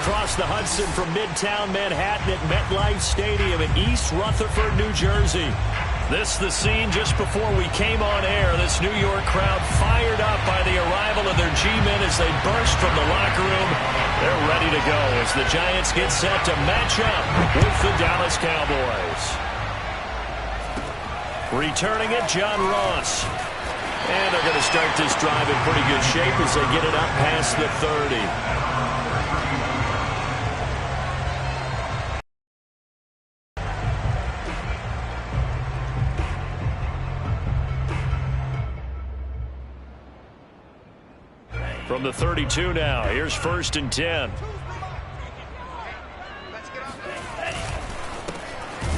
across the Hudson from Midtown Manhattan at MetLife Stadium in East Rutherford, New Jersey. This the scene just before we came on air. This New York crowd fired up by the arrival of their G-men as they burst from the locker room. They're ready to go as the Giants get set to match up with the Dallas Cowboys. Returning it, John Ross. And they're going to start this drive in pretty good shape as they get it up past the 30. From the 32 now, here's 1st and 10.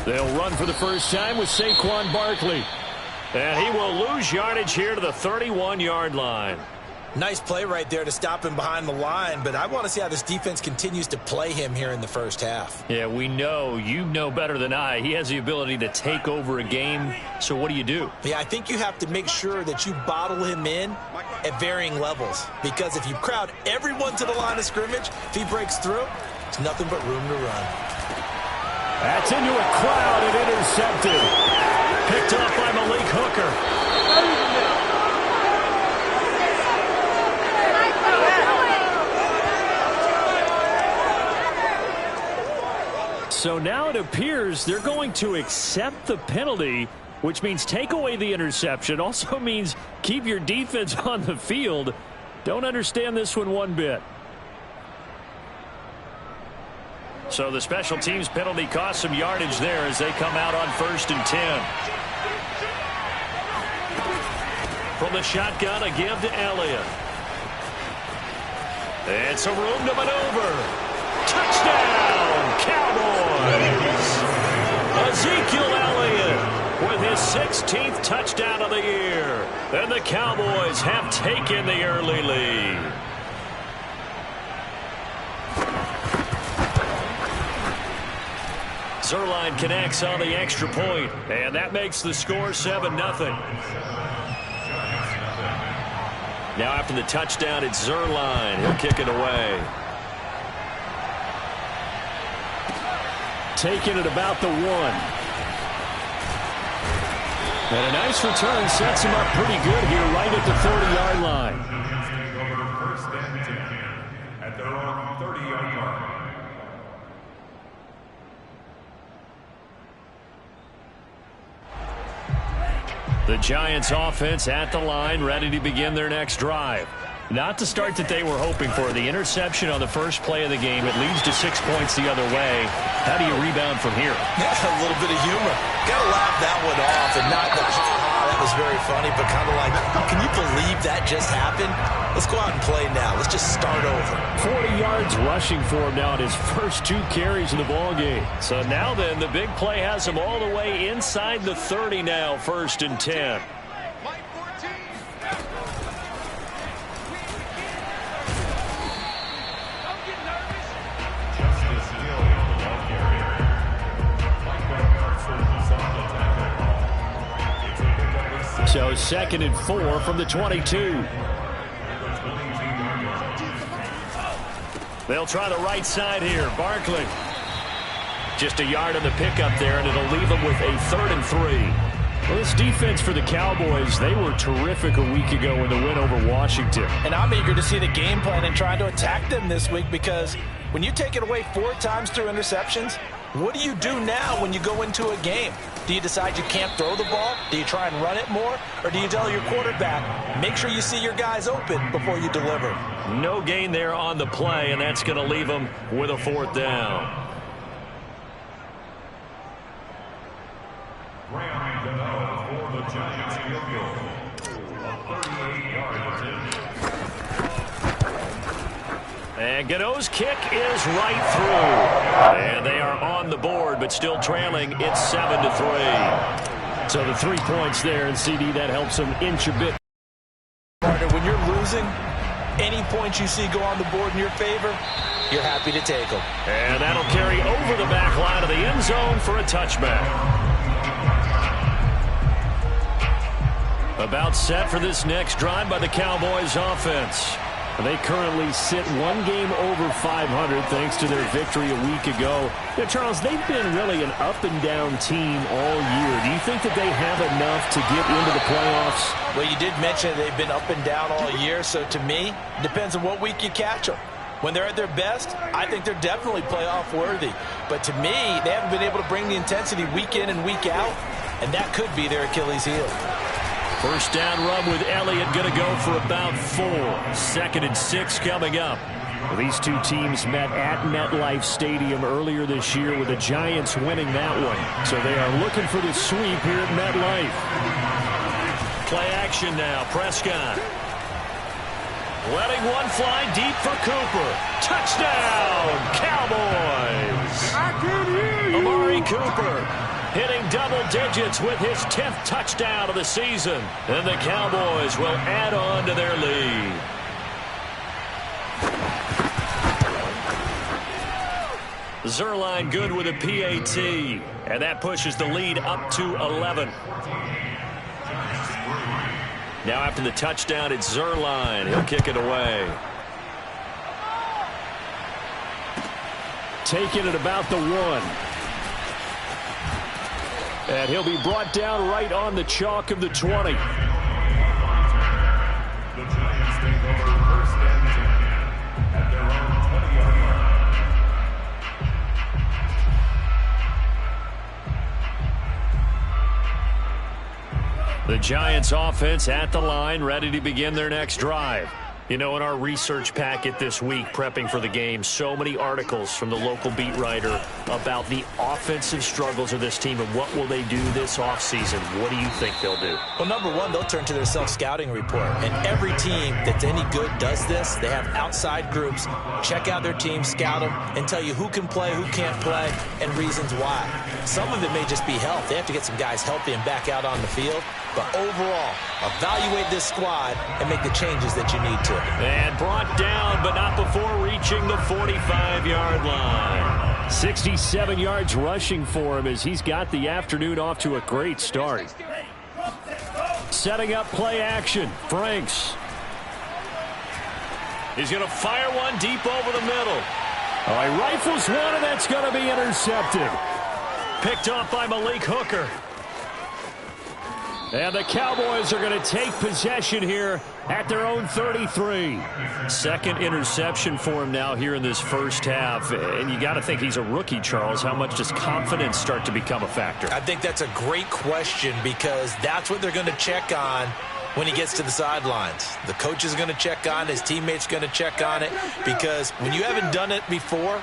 They'll run for the first time with Saquon Barkley. And he will lose yardage here to the 31-yard line. Nice play right there to stop him behind the line, but I want to see how this defense continues to play him here in the first half. Yeah, we know. You know better than I. He has the ability to take over a game, so what do you do? Yeah, I think you have to make sure that you bottle him in at varying levels, because if you crowd everyone to the line of scrimmage, if he breaks through, it's nothing but room to run. That's into a crowd and intercepted. Picked off by Malik Hooker. So now it appears they're going to accept the penalty, which means take away the interception. Also means keep your defense on the field. Don't understand this one bit. So the special teams penalty cost some yardage there as they come out on 1st and 10. From the shotgun, a give to Elliott. And some room to maneuver. Touchdown, Cowboys! Ezekiel Elliott with his 16th touchdown of the year. And the Cowboys have taken the early lead. Zerline connects on the extra point, and that makes the score 7-0. Now after the touchdown, it's Zerline. He'll kick it away. Taking it about the 1. And a nice return sets him up pretty good here right at the 30-yard line. At their own 30-yard line. The Giants offense at the line, ready to begin their next drive. Not the start that they were hoping for. The interception on the first play of the game. It leads to 6 points the other way. How do you rebound from here? Yeah, a little bit of humor. Got to laugh that one off and not the ha-ha, that was very funny, but kind of like, can you believe that just happened? Let's go out and play now. Let's just start over. 40 yards rushing for him now in his first 2 carries in the ballgame. So now then, the big play has him all the way inside the 30 now, 1st and 10. So 2nd and 4 from the 22. They'll try the right side here. Barkley. Just a yard on the pickup there, and it'll leave them with a 3rd and 3. Well, this defense for the Cowboys, they were terrific a week ago in the win over Washington. And I'm eager to see the game plan and trying to attack them this week, because when you take it away 4 times through interceptions, what do you do now when you go into a game? Do you decide you can't throw the ball? Do you try and run it more? Or do you tell your quarterback, make sure you see your guys open before you deliver? No gain there on the play, and that's going to leave them with a 4th down. For the Giants field goal. A 38-yard attempt. And Gano's kick is right through. And they are on the board, but still trailing. It's 7-3. So the 3 points there, and CD, that helps them inch a bit. When you're losing, any points you see go on the board in your favor, you're happy to take them. And that'll carry over the back line of the end zone for a touchback. About set for this next drive by the Cowboys offense. They currently sit one game over 500 thanks to their victory a week ago. Now, Charles, they've been really an up-and-down team all year. Do you think that they have enough to get into the playoffs? Well, you did mention they've been up and down all year, so to me, it depends on what week you catch them. When they're at their best, I think they're definitely playoff worthy. But to me, they haven't been able to bring the intensity week in and week out, and that could be their Achilles heel. First down run with Elliott going to go for about 4. 2nd and 6 coming up. These two teams met at MetLife Stadium earlier this year with the Giants winning that one. So they are looking for the sweep here at MetLife. Play action now. Prescott. Letting one fly deep for Cooper. Touchdown, Cowboys! I can hear you. Amari Cooper hitting double digits with his 10th touchdown of the season. And the Cowboys will add on to their lead. Zerline good with a PAT. And that pushes the lead up to 11. Now after the touchdown, it's Zerline. He'll kick it away. Taking it about the 1. And he'll be brought down right on the chalk of the 20. The Giants take over first and 10 at their own 20-yard line. The Giants offense at the line, ready to begin their next drive. You know, in our research packet this week, prepping for the game, so many articles from the local beat writer about the offensive struggles of this team and what will they do this offseason. What do you think they'll do? Well, number one, they'll turn to their self-scouting report. And every team that's any good does this. They have outside groups. Check out their team, scout them, and tell you who can play, who can't play, and reasons why. Some of it may just be health. They have to get some guys healthy and back out on the field. But overall, evaluate this squad and make the changes that you need to. And brought down, but not before reaching the 45-yard line. 67 yards rushing for him as he's got the afternoon off to a great start. Setting up play action. Franks. He's going to fire one deep over the middle. Oh, he rifles one, and that's going to be intercepted. Picked off by Malik Hooker. And the Cowboys are going to take possession here at their own 33. Second interception for him now here in this first half. And you got to think he's a rookie, Charles. How much does confidence start to become a factor? I think that's a great question because that's what they're going to check on when he gets to the sidelines. The coach is going to check on it. His teammates are going to check on it because when you haven't done it before,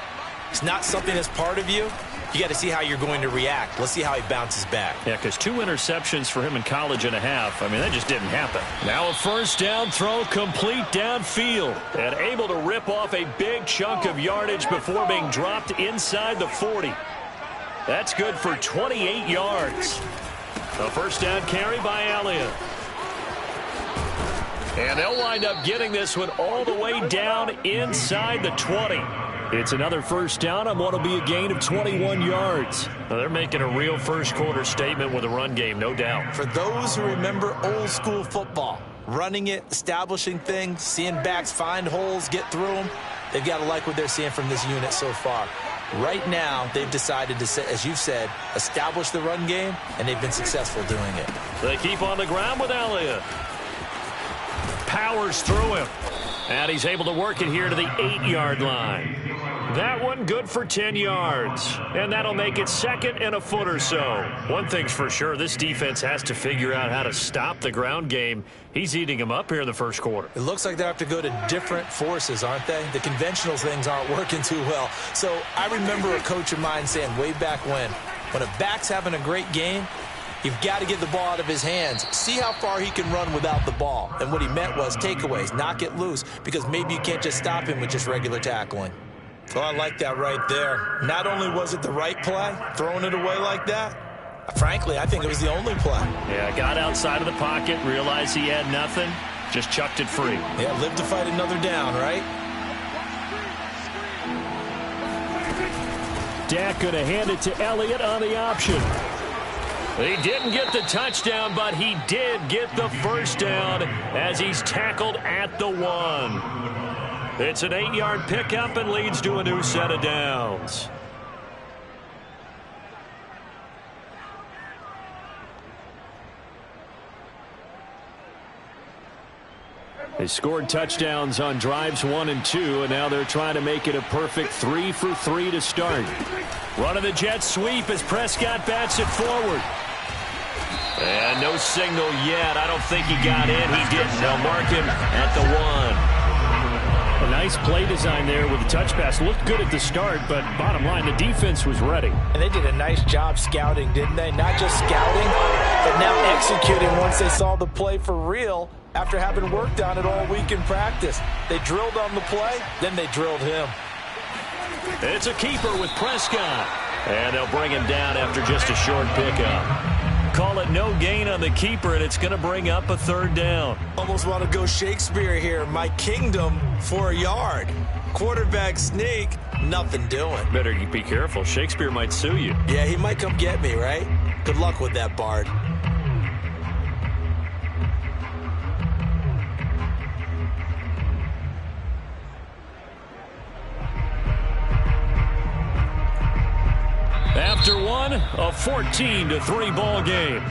it's not something that's part of you. You got to see how you're going to react. Let's see how he bounces back. Yeah, because 2 interceptions for him in college and a half. I mean, that just didn't happen. Now a first down throw complete downfield. And able to rip off a big chunk of yardage before being dropped inside the 40. That's good for 28 yards. A first down carry by Elliott. And they'll wind up getting this one all the way down inside the 20. It's another first down on what will be a gain of 21 yards. Now they're making a real first-quarter statement with a run game, no doubt. For those who remember old-school football, running it, establishing things, seeing backs find holes, get through them, they've got to like what they're seeing from this unit so far. Right now, they've decided to, as you've said, establish the run game, and they've been successful doing it. They keep on the ground with Elliott. Powers through him. And he's able to work it here to the 8-yard line. That one good for 10 yards. And that'll make it second and a foot or so. One thing's for sure, this defense has to figure out how to stop the ground game. He's eating them up here in the first quarter. It looks like they have to go to different forces, aren't they? The conventional things aren't working too well. So I remember a coach of mine saying way back when a back's having a great game, you've got to get the ball out of his hands. See how far he can run without the ball. And what he meant was takeaways, knock it loose, because maybe you can't just stop him with just regular tackling. So I like that right there. Not only was it the right play, throwing it away like that, frankly, I think it was the only play. Yeah, got outside of the pocket, realized he had nothing, just chucked it free. Yeah, live to fight another down, right? Dak going to hand it to Elliott on the option. He didn't get the touchdown, but he did get the first down as he's tackled at the 1. It's an 8-yard pickup and leads to a new set of downs. They scored touchdowns on drives 1 and 2, and now they're trying to make it a perfect 3 for 3 to start. Run of the jet sweep as Prescott bats it forward. And no signal yet. I don't think he got in. He didn't. They'll mark him at the 1. A nice play design there with the touch pass. Looked good at the start, but bottom line, the defense was ready. And they did a nice job scouting, didn't they? Not just scouting, but now executing once they saw the play for real after having worked on it all week in practice. They drilled on the play, then they drilled him. It's a keeper with Prescott. And they'll bring him down after just a short pickup. Call it no gain on the keeper, and it's going to bring up a 3rd down. Almost want to go Shakespeare here. My kingdom for a yard. Quarterback sneak, nothing doing. Better be careful. Shakespeare might sue you. Yeah, he might come get me, right? Good luck with that, Bard. After one, a 14-3 ball game.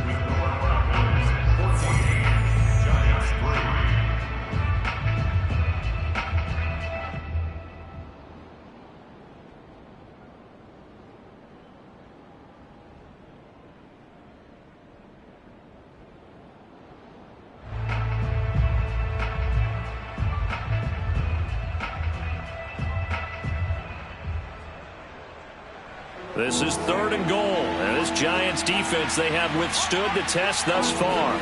This is 3rd and goal, and this Giants defense, they have withstood the test thus far.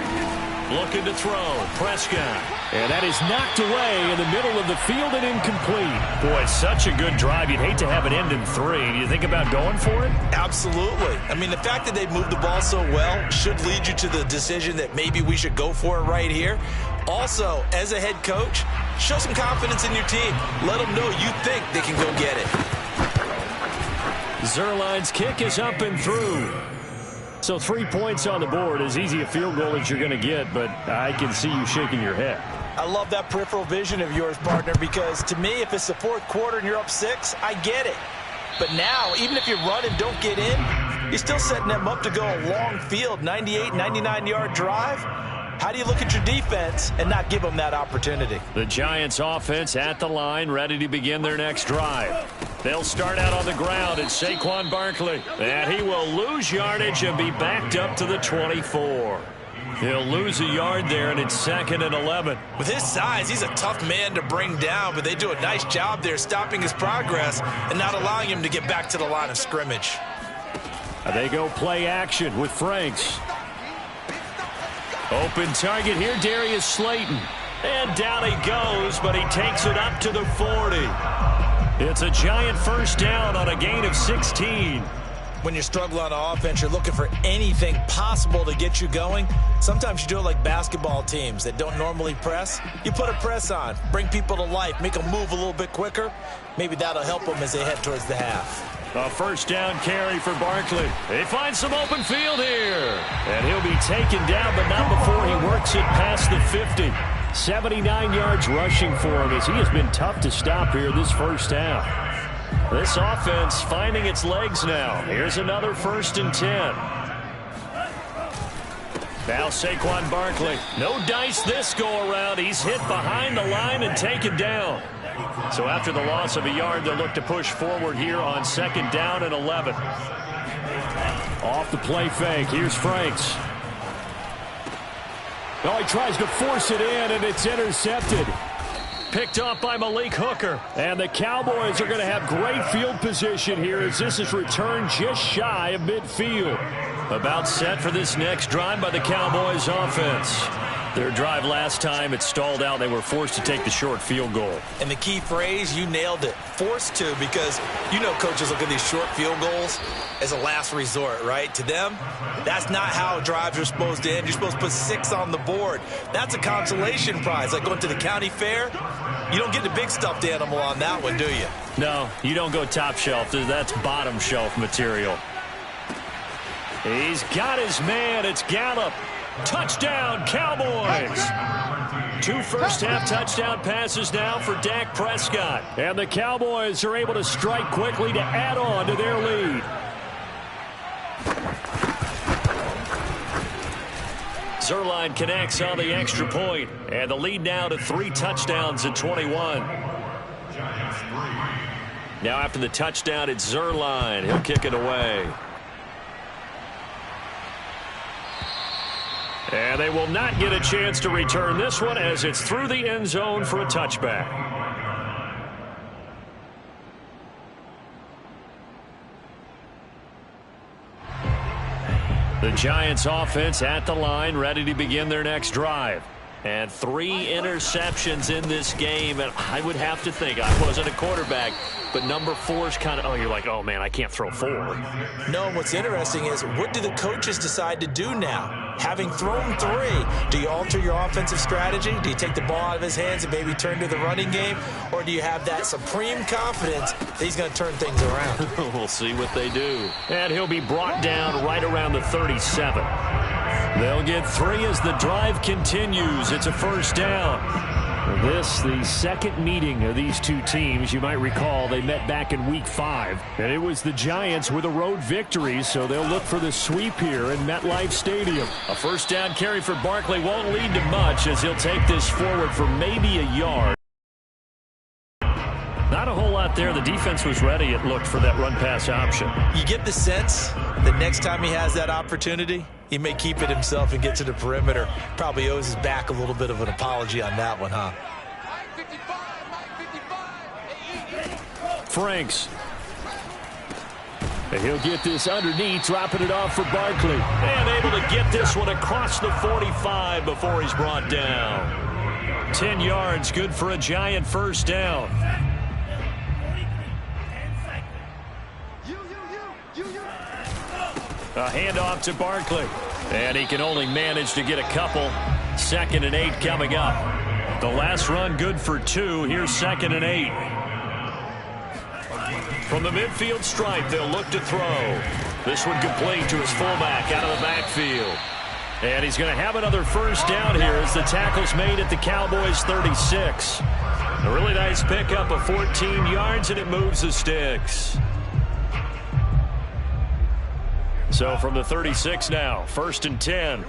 Looking to throw, Prescott. And that is knocked away in the middle of the field and incomplete. Boy, such a good drive. You'd hate to have it end in 3. Do you think about going for it? Absolutely. I mean, the fact that they moved the ball so well should lead you to the decision that maybe we should go for it right here. Also, as a head coach, show some confidence in your team. Let them know you think they can go get it. Zerline's kick is up and through. So 3 points on the board, as easy a field goal as you're going to get, but I can see you shaking your head. I love that peripheral vision of yours, partner, because to me, if it's the 4th quarter and you're up 6, I get it. But now, even if you run and don't get in, you're still setting them up to go a long field, 98, 99-yard drive. How do you look at your defense and not give them that opportunity? The Giants offense at the line, ready to begin their next drive. They'll start out on the ground. It's Saquon Barkley. And he will lose yardage and be backed up to the 24. He'll lose a yard there, and it's 2nd and 11. With his size, he's a tough man to bring down, but they do a nice job there stopping his progress and not allowing him to get back to the line of scrimmage. They go play action with Franks. Open target here, Darius Slayton. And down he goes, but he takes it up to the 40. It's a Giant 1st down on a gain of 16. When you struggle on offense, you're looking for anything possible to get you going. Sometimes you do it like basketball teams that don't normally press. You put a press on, bring people to life, make them move a little bit quicker. Maybe that'll help them as they head towards the half. A 1st down carry for Barkley. They find some open field here. And he'll be taken down, but not before he works it past the 50. 79 yards rushing for him as he has been tough to stop here this 1st half. This offense finding its legs now. Here's another 1st and 10. Now Saquon Barkley. No dice this go around. He's hit behind the line and taken down. So after the loss of a yard, they'll look to push forward here on 2nd down and 11. Off the play fake. Here's Franks. Oh, he tries to force it in, and it's intercepted. Picked off by Malik Hooker. And the Cowboys are going to have great field position here as this is returned just shy of midfield. About set for this next drive by the Cowboys offense. Their drive last time, it stalled out. They were forced to take the short field goal. And the key phrase, you nailed it. Forced to, because you know coaches look at these short field goals as a last resort, right? To them, that's not how drives are supposed to end. You're supposed to put 6 on the board. That's a consolation prize. Like going to the county fair, you don't get the big stuffed animal on that one, do you? No, you don't go top shelf. That's bottom shelf material. He's got his man. It's Gallup. Touchdown, Cowboys! 2 first-half touchdown passes now for Dak Prescott. And the Cowboys are able to strike quickly to add on to their lead. Zerline connects on the extra point, and the lead now to 3 touchdowns at 21. Now after the touchdown, it's Zerline. He'll kick it away. And they will not get a chance to return this one as it's through the end zone for a touchback. The Giants offense at the line, ready to begin their next drive. And 3 interceptions in this game, and I would have to think, I wasn't a quarterback, but number 4 is kind of, oh, you're like, oh, man, I can't throw 4. No, what's interesting is, what do the coaches decide to do now? Having thrown 3, do you alter your offensive strategy? Do you take the ball out of his hands and maybe turn to the running game? Or do you have that supreme confidence that he's going to turn things around? We'll see what they do. And he'll be brought down right around the 37. They'll get 3 as the drive continues. It's a first down. This, the second meeting of these 2 teams. You might recall they met back in Week 5, and it was the Giants with a road victory, so they'll look for the sweep here in MetLife Stadium. A first down carry for Barkley won't lead to much as he'll take this forward for maybe a yard. Not a whole lot there. The defense was ready, it looked, for that run-pass option. You get the sense that next time he has that opportunity, he may keep it himself and get to the perimeter. Probably owes his back a little bit of an apology on that one, huh? Franks. And he'll get this underneath, dropping it off for Barkley. And able to get this one across the 45 before he's brought down. 10 yards, good for a Giant first down. A handoff to Barkley. And he can only manage to get a couple. 2nd and 8 coming up. The last run good for 2. Here's 2nd and 8. From the midfield stripe, they'll look to throw. This one complete to his fullback out of the backfield. And he's going to have another first down here as the tackle's made at the Cowboys' 36. A really nice pickup of 14 yards, and it moves the sticks. So from the 36 now, 1st and 10.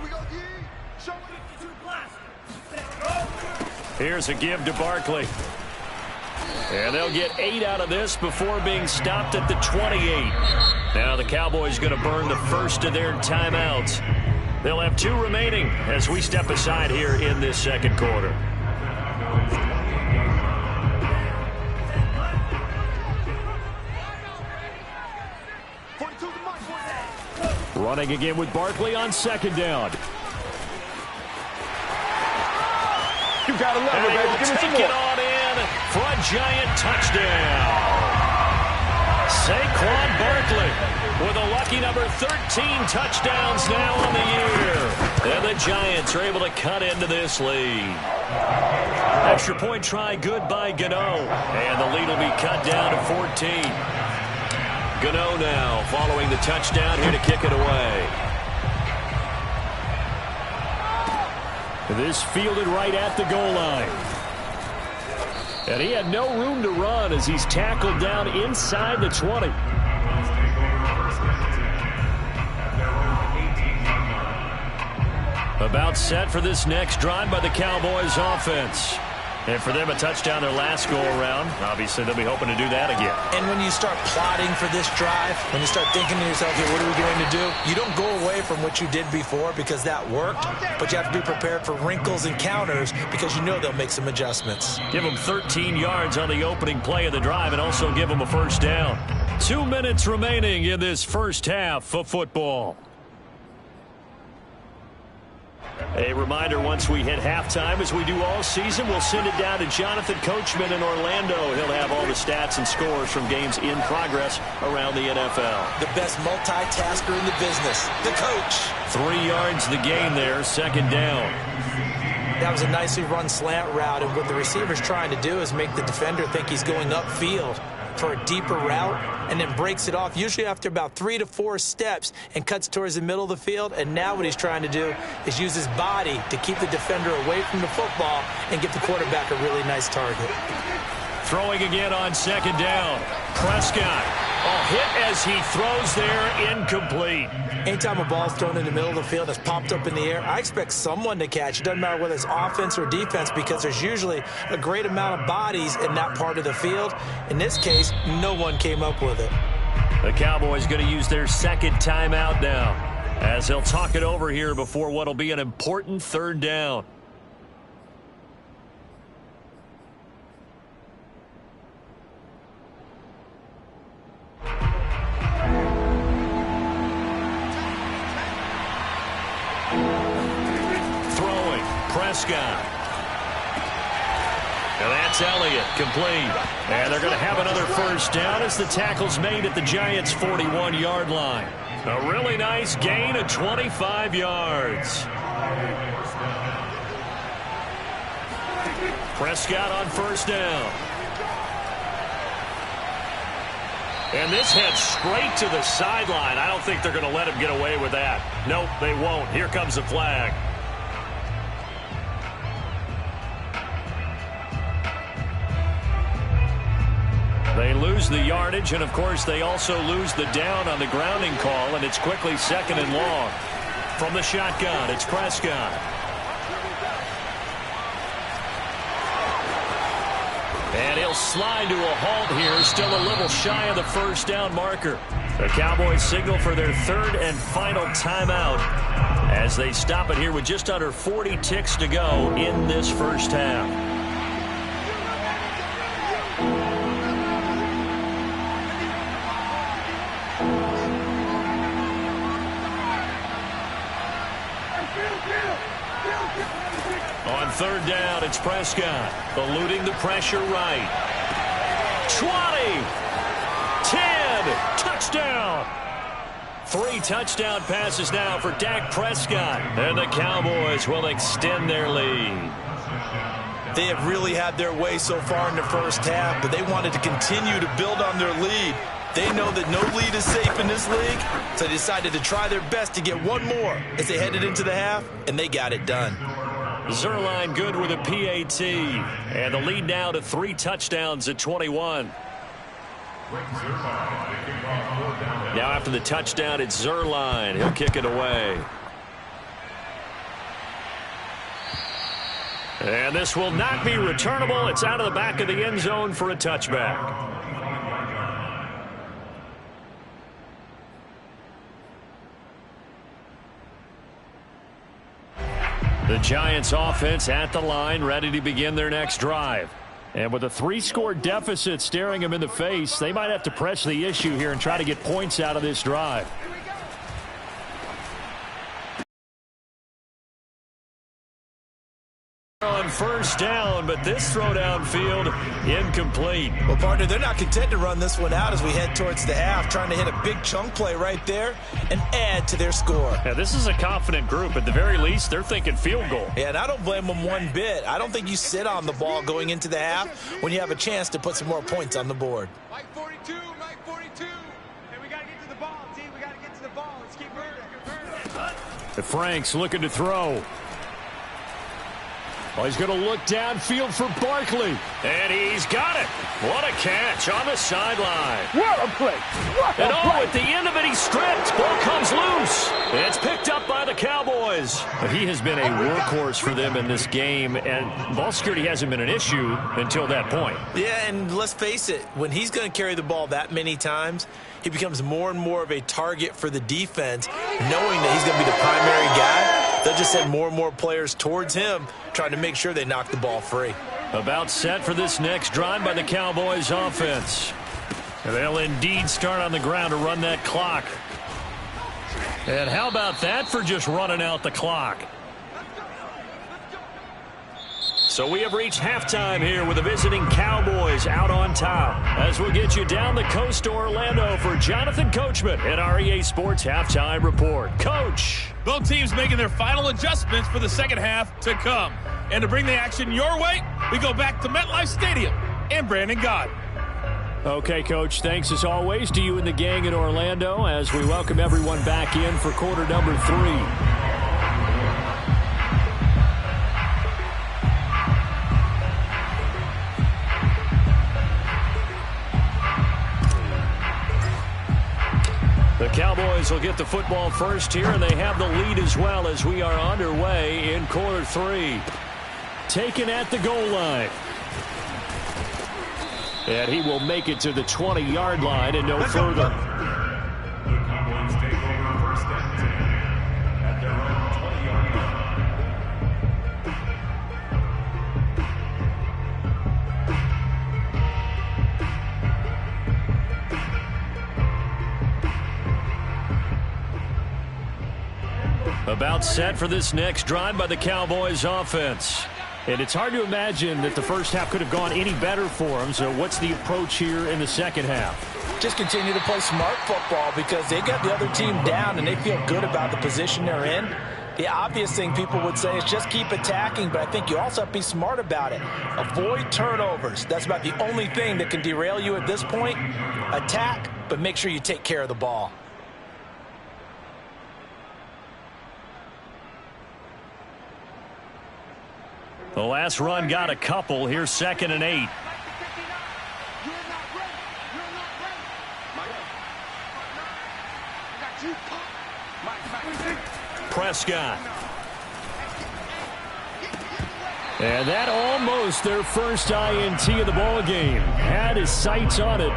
Here's a give to Barkley. And they'll get 8 out of this before being stopped at the 28. Now the Cowboys going to burn the first of their timeouts. They'll have 2 remaining as we step aside here in this second quarter. Running again with Barkley on 2nd down. You gotta love it, baby. Give me some take more. it on in for a Giant touchdown. Saquon Barkley with a lucky number 13 touchdowns now on the year. And the Giants are able to cut into this lead. Extra point try good by Gano. And the lead will be cut down to 14. Gano now following the touchdown here to kick it away. This fielded right at the goal line. And he had no room to run as he's tackled down inside the 20. About set for this next drive by the Cowboys offense. And for them, a touchdown their last go-around. Obviously, they'll be hoping to do that again. And when you start plotting for this drive, when you start thinking to yourself, hey, what are we going to do? You don't go away from what you did before because that worked, but you have to be prepared for wrinkles and counters because you know they'll make some adjustments. Give them 13 yards on the opening play of the drive and also give them a first down. 2 minutes remaining in this first half of football. A reminder, once we hit halftime, as we do all season, we'll send it down to Jonathan Coachman in Orlando. He'll have all the stats and scores from games in progress around the NFL. The best multitasker in the business, the coach. 3 yards the gain there, 2nd down. That was a nicely run slant route, and what the receiver's trying to do is make the defender think he's going upfield. for a deeper route and then breaks it off, usually after about 3 to 4 steps, and cuts towards the middle of the field. And now what he's trying to do is use his body to keep the defender away from the football and get the quarterback a really nice target. Throwing again on second down. Prescott. Hit as he throws there, incomplete. Anytime a ball's thrown in the middle of the field that's popped up in the air, I expect someone to catch. It doesn't matter whether it's offense or defense, because there's usually a great amount of bodies in that part of the field. In this case, no one came up with it. The Cowboys going to use their second timeout now, as they'll talk it over here before what will be an important third down. Prescott. And that's Elliott, complete. And they're going to have another first down as the tackle's made at the Giants' 41-yard line. A really nice gain of 25 yards. Prescott on first down. And this heads straight to the sideline. I don't think they're going to let him get away with that. Nope, they won't. Here comes the flag. They lose the yardage, and, of course, they also lose the down on the grounding call, and it's quickly second and long. From the shotgun, it's Prescott. And he'll slide to a halt here, still a little shy of the first down marker. The Cowboys signal for their third and final timeout as they stop it here with just under 40 ticks to go in this first half. On third down, it's Prescott, eluding the pressure right. 20, 10, touchdown. 3 touchdown passes now for Dak Prescott, and the Cowboys will extend their lead. They have really had their way so far in the first half, but they wanted to continue to build on their lead. They know that no lead is safe in this league, so they decided to try their best to get one more as they headed into the half, and they got it done. Zerline good with a PAT, and the lead now to 3 touchdowns at 21. Now after the touchdown, it's Zerline. He'll kick it away. And this will not be returnable. It's out of the back of the end zone for a touchback. The Giants offense at the line, ready to begin their next drive. And with a 3-score deficit staring them in the face, they might have to press the issue here and try to get points out of this drive. On first down, but this throw downfield incomplete. Well, partner, they're not content to run this one out as we head towards the half, trying to hit a big chunk play right there and add to their score. Yeah, this is a confident group. At the very least, they're thinking field goal. Yeah, and I don't blame them one bit. I don't think you sit on the ball going into the half when you have a chance to put some more points on the board. Mike 42, Mike 42. Hey, we got to get to the ball, team. We got to get to the ball. Let's keep moving. Frank's looking to throw. Well, he's going to look downfield for Barkley. And he's got it. What a catch on the sideline. What a play. What a play. At the end of it, he's stripped. Ball comes loose. It's picked up by the Cowboys. He has been a workhorse for them in this game, and ball security hasn't been an issue until that point. Yeah, and let's face it, when he's going to carry the ball that many times, he becomes more and more of a target for the defense, knowing that he's going to be the primary guy. They'll just send more and more players towards him, trying to make sure they knock the ball free. About set for this next drive by the Cowboys offense. They'll indeed start on the ground to run that clock. And how about that for just running out the clock? So we have reached halftime here with the visiting Cowboys out on top. As we'll get you down the coast to Orlando for Jonathan Coachman at our EA Sports Halftime Report. Coach. Both teams making their final adjustments for the second half to come. And to bring the action your way, we go back to MetLife Stadium and Brandon Gott. Okay, Coach, thanks as always to you and the gang in Orlando as we welcome everyone back in for quarter number 3. The Cowboys will get the football first here, and they have the lead as well as we are underway in quarter 3. Taken at the goal line. And he will make it to the 20-yard line and no further. The Cowboys take over first and 10 at their own 20-yard line. About set for this next drive by the Cowboys offense. And it's hard to imagine that the first half could have gone any better for them. So what's the approach here in the second half? Just continue to play smart football because they got the other team down and they feel good about the position they're in. The obvious thing people would say is just keep attacking, but I think you also have to be smart about it. Avoid turnovers. That's about the only thing that can derail you at this point. Attack, but make sure you take care of the ball. The last run got a couple. Here's 2nd and 8. Prescott. And that almost their first INT of the ball game. Had his sights on it,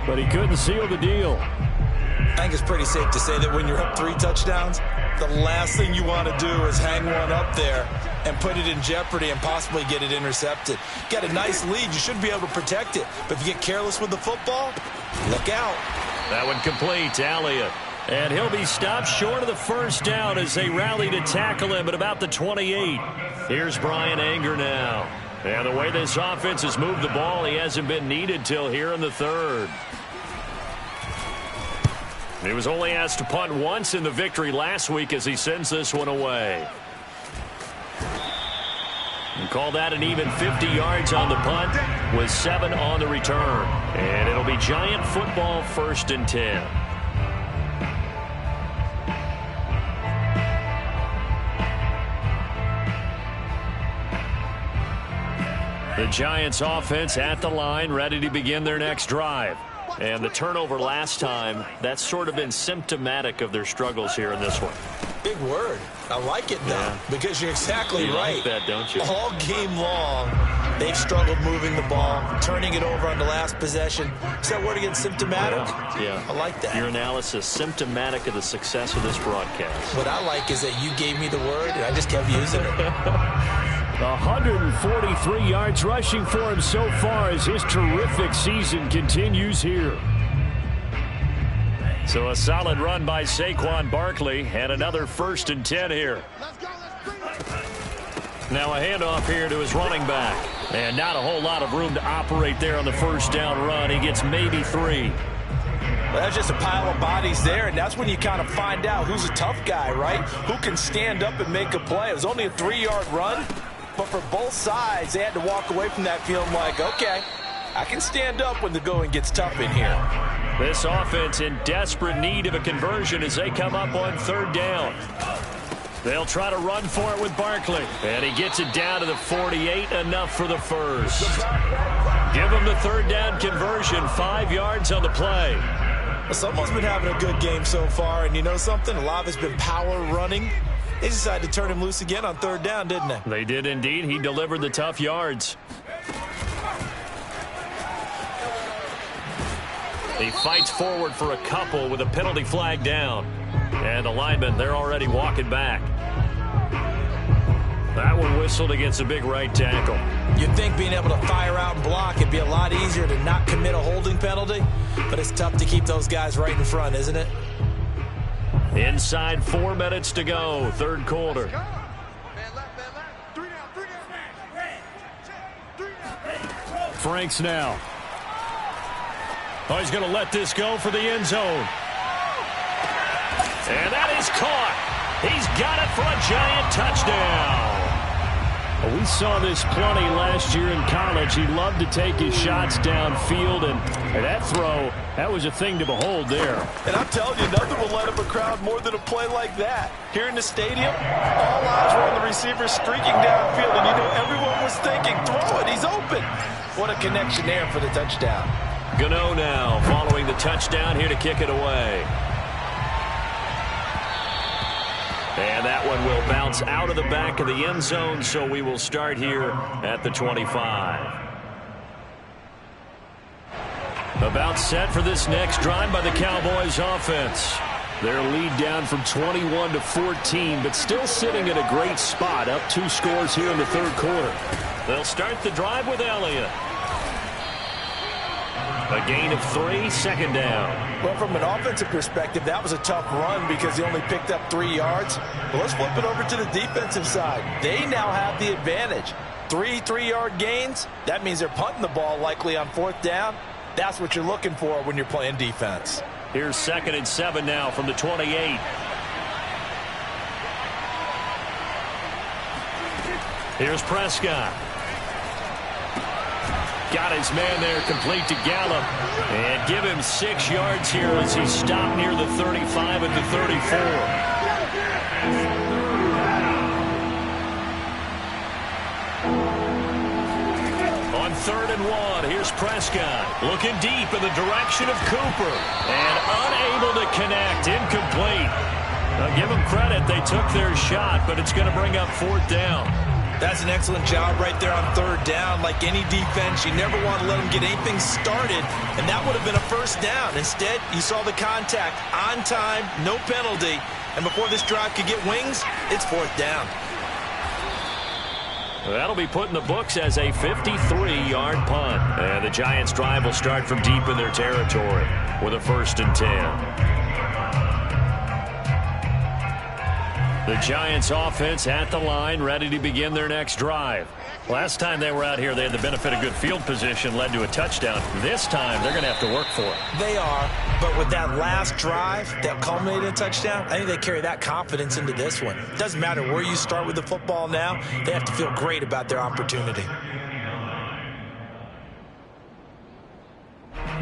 but he couldn't seal the deal. I think it's pretty safe to say that when you're up 3 touchdowns, the last thing you want to do is hang one up there and put it in jeopardy and possibly get it intercepted. Got a nice lead. You should be able to protect it. But if you get careless with the football, look out. That one complete. Elliott. And he'll be stopped short of the first down as they rally to tackle him at about the 28. Here's Brian Anger now. And the way this offense has moved the ball, he hasn't been needed till here in the 3rd. He was only asked to punt once in the victory last week as he sends this one away. And call that an even 50 yards on the punt with 7 on the return. And it'll be Giant football 1st and 10. The Giants offense at the line, ready to begin their next drive. And the turnover last time, that's sort of been symptomatic of their struggles here in this one. Big word. I like it, though, because you're exactly right. You like that, don't you? All game long, they've struggled moving the ball, turning it over on the last possession. Is that word again, symptomatic? Yeah. I like that. Your analysis, symptomatic of the success of this broadcast. What I like is that you gave me the word, and I just kept using it. 143 yards rushing for him so far as his terrific season continues here. So a solid run by Saquon Barkley and another 1st and 10 here. Now a handoff here to his running back. And not a whole lot of room to operate there on the first down run. He gets maybe 3. Well, that's just a pile of bodies there, and that's when you kind of find out who's a tough guy, right? Who can stand up and make a play. It was only a 3-yard run. But for both sides, they had to walk away from that feeling like, okay, I can stand up when the going gets tough in here. This offense in desperate need of a conversion as they come up on 3rd down. They'll try to run for it with Barkley. And he gets it down to the 48, enough for the first. Give him the 3rd down conversion, 5 yards on the play. Well, someone's been having a good game so far, and you know something? A lot of it's been power running. They decided to turn him loose again on 3rd down, didn't they? They did indeed. He delivered the tough yards. He fights forward for a couple with a penalty flag down. And the linemen, they're already walking back. That one whistled against a big right tackle. You'd think being able to fire out and block it'd be a lot easier to not commit a holding penalty, but it's tough to keep those guys right in front, isn't it? Inside 4 minutes to go, 3rd quarter. Franks now. Oh, he's going to let this go for the end zone. And that is caught. He's got it for a Giant touchdown. We saw this plenty last year in college. He loved to take his shots downfield, and And that throw, that was a thing to behold there. And I'm telling you, nothing will light up a crowd more than a play like that. Here in the stadium, all eyes were on the receiver streaking downfield, and you know everyone was thinking, throw it, he's open. What a connection there for the touchdown. Gano now following the touchdown here to kick it away. And that one will bounce out of the back of the end zone, so we will start here at the 25. About set for this next drive by the Cowboys offense. Their lead down from 21 to 14, but still sitting at a great spot, up 2 scores here in the third quarter. They'll start the drive with Elliott. A gain of 3, second down. Well, from an offensive perspective, that was a tough run because he only picked up 3 yards. But let's flip it over to the defensive side. They now have the advantage. 3 3-yard gains. That means they're punting the ball likely on 4th down. That's what you're looking for when you're playing defense. Here's 2nd and 7 now from the 28. Here's Prescott. Got his man there complete to Gallup. And give him 6 yards here as he stopped near the 35 at the 34. On 3rd and 1, here's Prescott. Looking deep in the direction of Cooper. And unable to connect. Incomplete. Now give them credit. They took their shot, but it's going to bring up 4th down. That's an excellent job right there on 3rd down. Like any defense, you never want to let them get anything started, and that would have been a 1st down. Instead, you saw the contact on time, no penalty, and before this drive could get wings, it's 4th down. That'll be put in the books as a 53-yard punt. And the Giants' drive will start from deep in their territory with a 1st and 10. The Giants offense at the line, ready to begin their next drive. Last time they were out here, they had the benefit of good field position, led to a touchdown. This time, they're going to have to work for it. They are, but with that last drive that culminated in a touchdown, I think they carry that confidence into this one. It doesn't matter where you start with the football now, they have to feel great about their opportunity.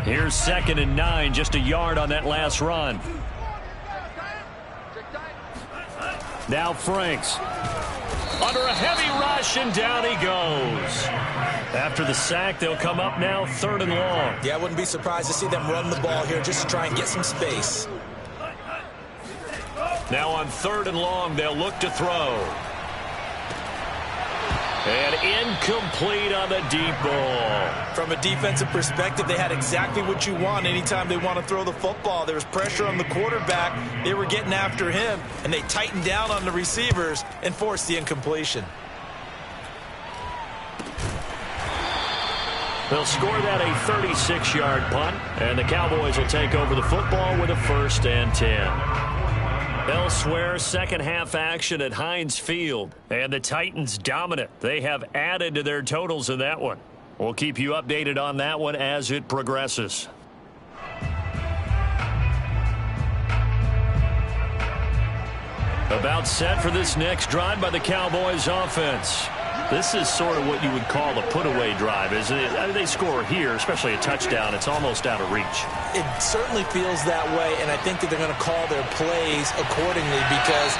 Here's 2nd and 9, just a yard on that last run. Now Franks. Under a heavy rush, and down he goes. After the sack, they'll come up now 3rd and long. Yeah, I wouldn't be surprised to see them run the ball here just to try and get some space. Now on 3rd and long, they'll look to throw. And incomplete on the deep ball. From a defensive perspective, they had exactly what you want anytime they want to throw the football. There was pressure on the quarterback. They were getting after him, and they tightened down on the receivers and forced the incompletion. They'll score that a 36-yard punt, and the Cowboys will take over the football with a 1st and 10. Elsewhere, second half action at Heinz Field. And the Titans dominant. They have added to their totals in that one. We'll keep you updated on that one as it progresses. About set for this next drive by the Cowboys offense. This is sort of what you would call a put-away drive, isn't it? I mean, they score here, especially a touchdown. It's almost out of reach. It certainly feels that way, and I think that they're going to call their plays accordingly because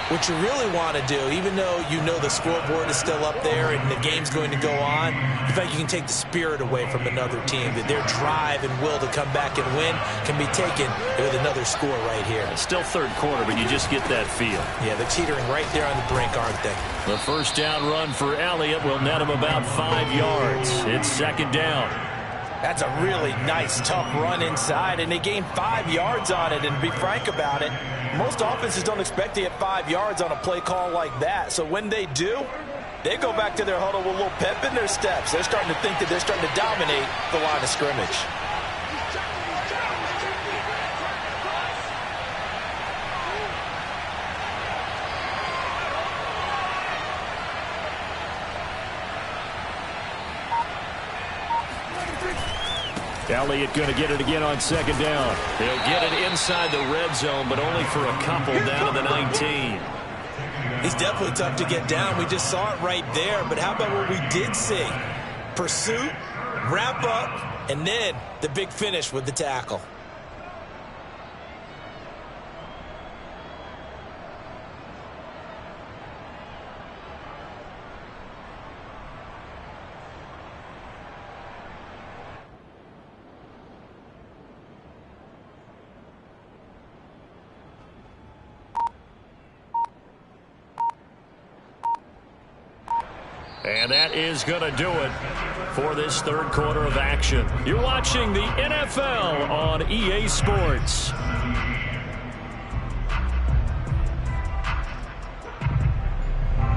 what you really want to do, even though you know the scoreboard is still up there and the game's going to go on, in fact, you can take the spirit away from another team, that their drive and will to come back and win can be taken with another score right here. Still third quarter, but you just get that feel. Yeah, they're teetering right there on the brink, aren't they? The 1st down run for Elliott will net him about 5 yards. It's 2nd down. That's a really nice, tough run inside, and they gained 5 yards on it. And to be frank about it, most offenses don't expect to get 5 yards on a play call like that. So when they do, they go back to their huddle with a little pep in their steps. They're starting to think that they're starting to dominate the line of scrimmage. Elliott going to get it again on 2nd down. He'll get it inside the red zone, but only for a couple down to the 19. He's definitely tough to get down. We just saw it right there. But how about what we did see? Pursuit, Wrap up, and then the big finish with the tackle. And that is going to do it for this third quarter of action. You're watching the NFL on EA Sports.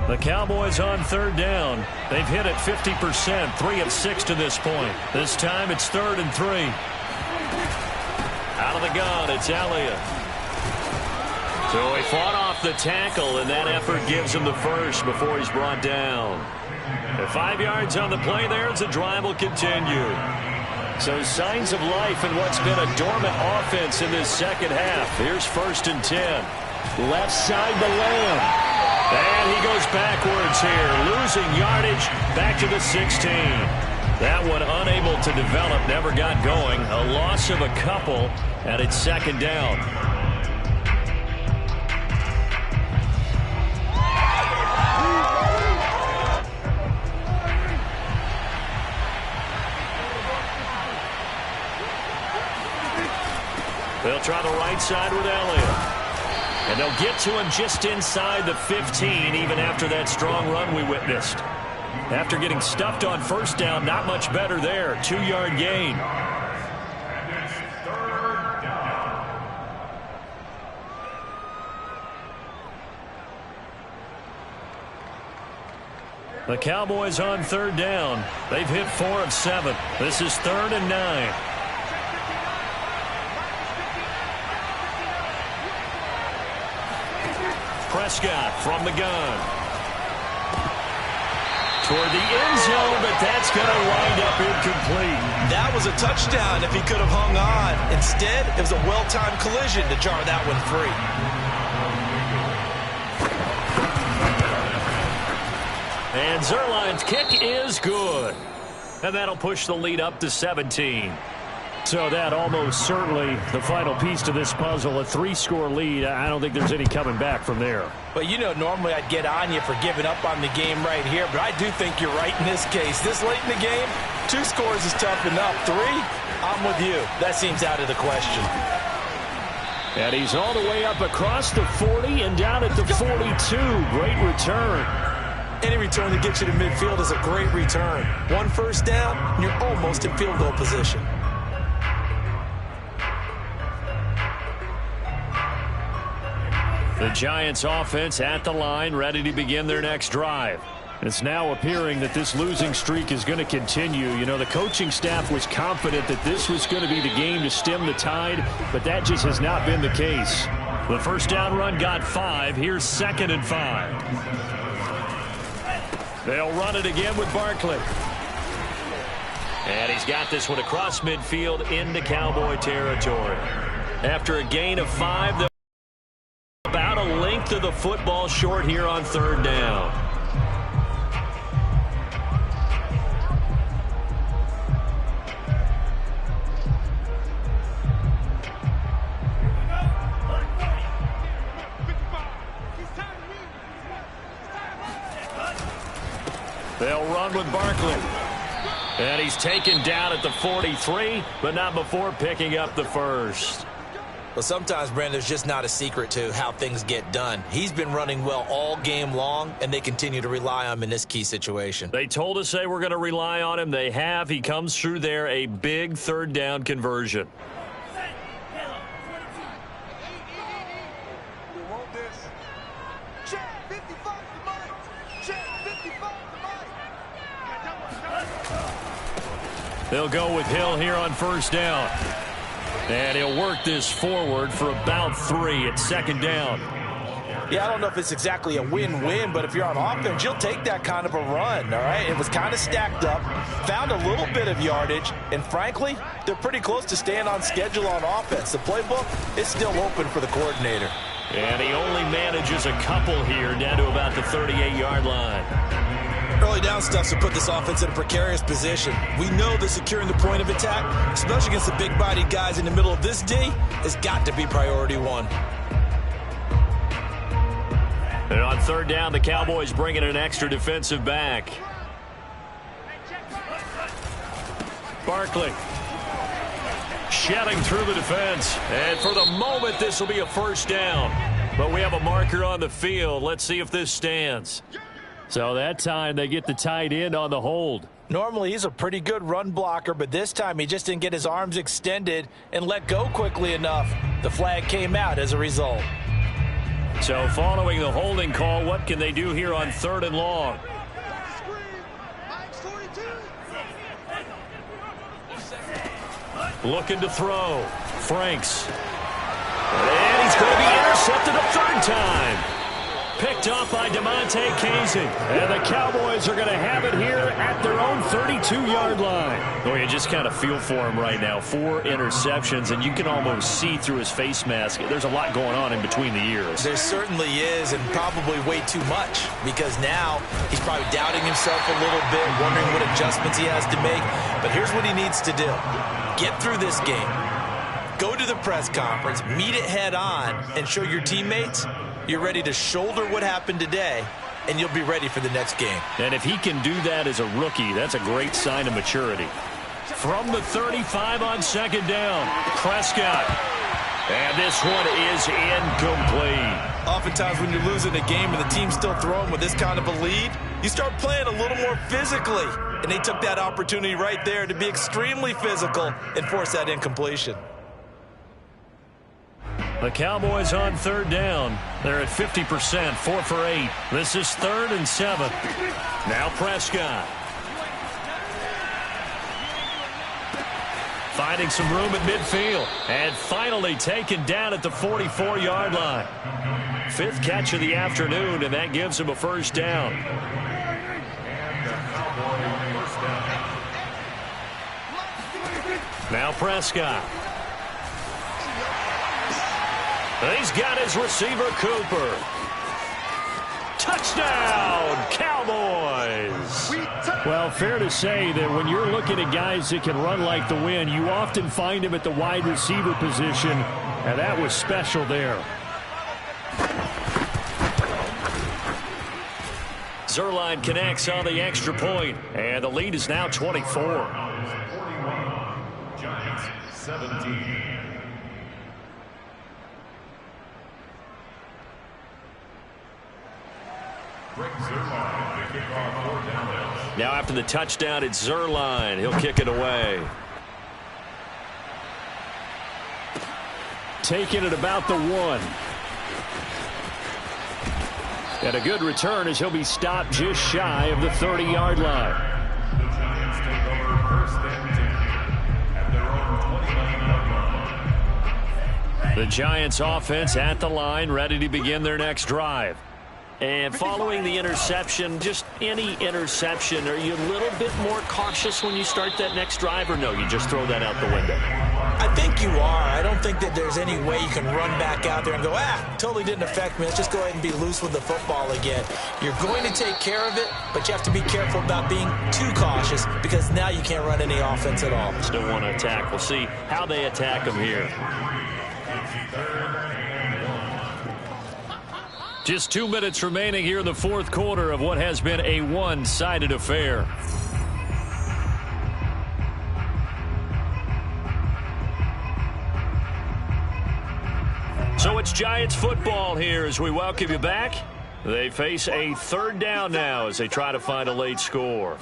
The Cowboys on third down. They've hit it 50%, 3 of 6 to this point. This time it's 3rd and 3. Out of the gun, it's Elliott. So he fought off the tackle, and that effort gives him the first before he's brought down. And 5 yards on the play there as the drive will continue. So signs of life in what's been a dormant offense in this second half. Here's 1st and 10. Left side to Lamb. And he goes backwards here, losing yardage back to the 16. That one unable to develop, never got going. A loss of a couple, and it's 2nd down. They'll try the right side with Elliott. And they'll get to him just inside the 15, even after that strong run we witnessed. After getting stuffed on 1st down, not much better there. 2-yard gain. And it's 3rd down. The Cowboys on 3rd down. They've hit 4 of 7. This is 3rd and 9. Prescott from the gun. Toward the end zone, but that's going to wind up incomplete. That was a touchdown if he could have hung on. Instead, it was a well-timed collision to jar that one free. And Zerline's kick is good. And that'll push the lead up to 17. So that almost certainly the final piece to this puzzle, a 3-score lead. I don't think there's any coming back from there. But, you know, normally I'd get on you for giving up on the game right here, but I do think you're right in this case. This late in the game, 2 scores is tough enough. 3, I'm with you. That seems out of the question. And he's all the way up across the 40 and down at the 42. Great return. Any return that gets you to midfield is a great return. 1 first down, and you're almost in field goal position. The Giants offense at the line, ready to begin their next drive. It's now appearing that this losing streak is going to continue. You know, the coaching staff was confident that this was going to be the game to stem the tide, but that just has not been the case. The 1st down run got 5. Here's 2nd and 5. They'll run it again with Barkley. And he's got this one across midfield into Cowboy territory. After a gain of 5, they'll about a length of the football short here on 3rd down. They'll run with Barkley. And he's taken down at the 43, but not before picking up the first. Well, sometimes, Brandon, there's just not a secret to how things get done. He's been running well all game long, and they continue to rely on him in this key situation. They told us they were going to rely on him. They have. He comes through there, a big 3rd down conversion. They'll go with Hill here on 1st down. And he'll work this forward for about 3 at 2nd down. Yeah, I don't know if it's exactly a win-win, but if you're on offense, you'll take that kind of a run, all right? It was kind of stacked up, found a little bit of yardage, and frankly, they're pretty close to staying on schedule on offense. The playbook is still open for the coordinator. And he only manages a couple here down to about the 38-yard line. Early down stuff to put this offense in a precarious position. We know that securing the point of attack, especially against the big-bodied guys in the middle of this D, has got to be priority one. And on third down, the Cowboys bring in an extra defensive back. Barkley shedding through the defense. And for the moment, this will be a first down. But we have a marker on the field. Let's see if this stands. So that time they get the tight end on the hold. Normally he's a pretty good run blocker, but this time he just didn't get his arms extended and let go quickly enough. The flag came out as a result. So following the holding call, what can they do here on third and long? Looking to throw. Franks. And he's going to be intercepted a third time. Picked off by DeMonte Casey. And the Cowboys are going to have it here at their own 32-yard line. Oh, you just kind of feel for him right now. 4 interceptions, and you can almost see through his face mask. There's a lot going on in between the ears. There certainly is, and probably way too much, because now he's probably doubting himself a little bit, wondering what adjustments he has to make. But here's what he needs to do. Get through this game. Go to the press conference, meet it head on, and show your teammates you're ready to shoulder what happened today, and you'll be ready for the next game. And if he can do that as a rookie, that's a great sign of maturity. From the 35 on second down, Prescott. And this one is incomplete. Oftentimes when you're losing a game and the team's still throwing with this kind of a lead, you start playing a little more physically. And they took that opportunity right there to be extremely physical and force that incompletion. The Cowboys on third down. They're at 50%, 4 for 8. This is 3rd and 7. Now Prescott. Finding some room at midfield. And finally taken down at the 44-yard line. 5th catch of the afternoon, and that gives him a first down. Now Prescott. He's got his receiver, Cooper. Touchdown, Cowboys! Well, fair to say that when you're looking at guys that can run like the wind, you often find them at the wide receiver position, and that was special there. Zuerlein connects on the extra point, and the lead is now 24. 41, Giants 17. Now after the touchdown, it's Zuerlein. He'll kick it away. Taking it about the 1. And a good return as he'll be stopped just shy of the 30-yard line. The Giants take over 1st and 10 at their own 29-yard line. The Giants offense at the line, ready to begin their next drive. And following the interception, just any interception, are you a little bit more cautious when you start that next drive, or no, you just throw that out the window? I think you are. I don't think that there's any way you can run back out there and go, totally didn't affect me. Let's just go ahead and be loose with the football again. You're going to take care of it, but you have to be careful about being too cautious because now you can't run any offense at all. Still want to attack. We'll see how they attack them here. Just 2 minutes remaining here in the 4th quarter of what has been a one-sided affair. So it's Giants football here as we welcome you back. They face a 3rd down now as they try to find a late score.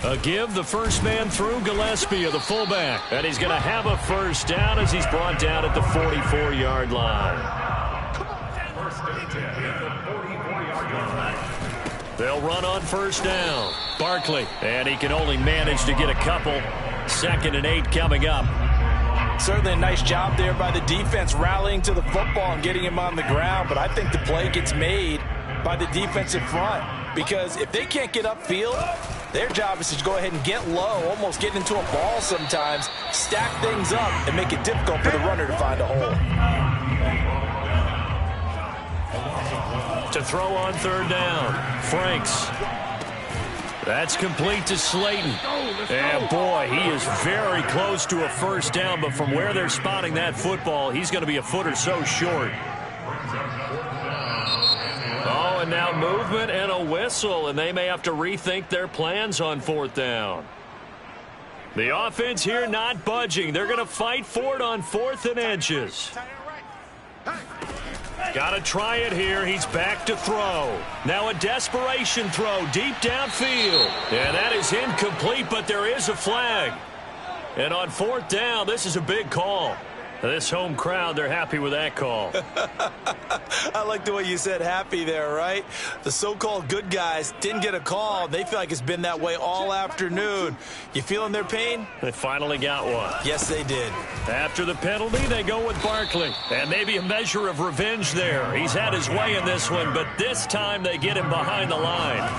A give, the first man through, Gillespie, the fullback. And he's going to have a first down as he's brought down at the 44-yard line. They'll run on first down. Barkley, and he can only manage to get a couple. 2nd and 8 coming up. Certainly a nice job there by the defense rallying to the football and getting him on the ground, but I think the play gets made by the defensive front because if they can't get upfield, their job is to go ahead and get low, almost get into a ball sometimes, stack things up, and make it difficult for the runner to find a hole. To throw on third down. Franks. That's complete to Slayton. And boy, he is very close to a first down, but from where they're spotting that football, he's going to be a foot or so short. Oh, and now movement and a whistle, and they may have to rethink their plans on fourth down. The offense here not budging. They're going to fight for it on 4th and inches. Got to try it here. He's back to throw. Now a desperation throw deep downfield. And that is incomplete, but there is a flag. And on 4th down, this is a big call. This home crowd, they're happy with that call. I like the way you said happy there, right? The so-called good guys didn't get a call. They feel like it's been that way all afternoon. You feeling their pain? They finally got one. Yes, they did. After the penalty, they go with Barkley. And maybe a measure of revenge there. He's had his way in this one, but this time they get him behind the line.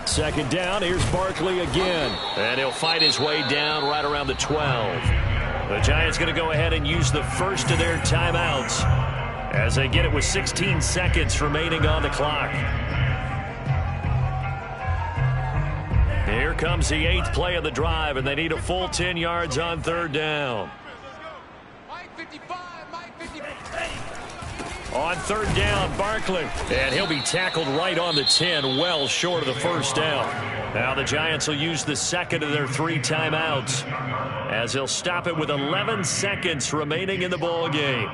2nd down, here's Barkley again. And he'll fight his way down right around the 12. The Giants going to go ahead and use the first of their timeouts as they get it with 16 seconds remaining on the clock. Here comes the 8th play of the drive, and they need a full 10 yards on 3rd down. On 3rd down, Barkley. And he'll be tackled right on the 10, well short of the first down. Now the Giants will use the 2nd of their 3 timeouts as they'll stop it with 11 seconds remaining in the ball game.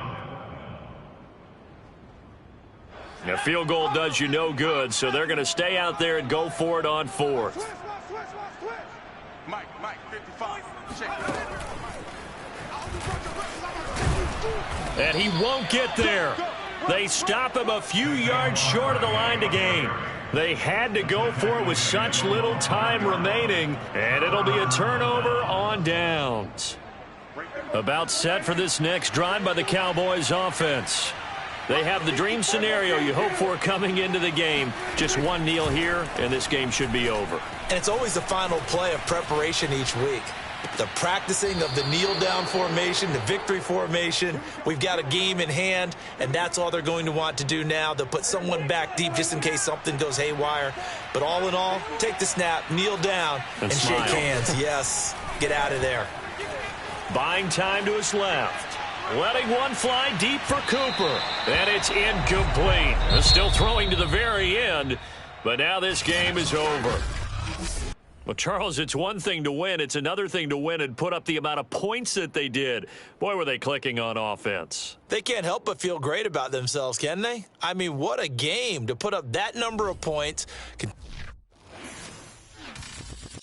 A field goal does you no good, so they're going to stay out there and go for it on 4th. Mike, 55. And he won't get there. They stop him a few yards short of the line to gain. They had to go for it with such little time remaining, and it'll be a turnover on downs. About set for this next drive by the Cowboys offense. They have the dream scenario you hope for coming into the game. Just one kneel here, and this game should be over. And it's always the final play of preparation each week. The practicing of the kneel-down formation, the victory formation. We've got a game in hand, and that's all they're going to want to do now. They'll put someone back deep just in case something goes haywire. But all in all, take the snap, kneel down, and shake hands. Yes, get out of there. Buying time to his left. Letting one fly deep for Cooper. And it's incomplete. Still throwing to the very end, but now this game is over. Well, Charles, it's one thing to win. It's another thing to win and put up the amount of points that they did. Boy, were they clicking on offense. They can't help but feel great about themselves, can they? I mean, what a game to put up that number of points,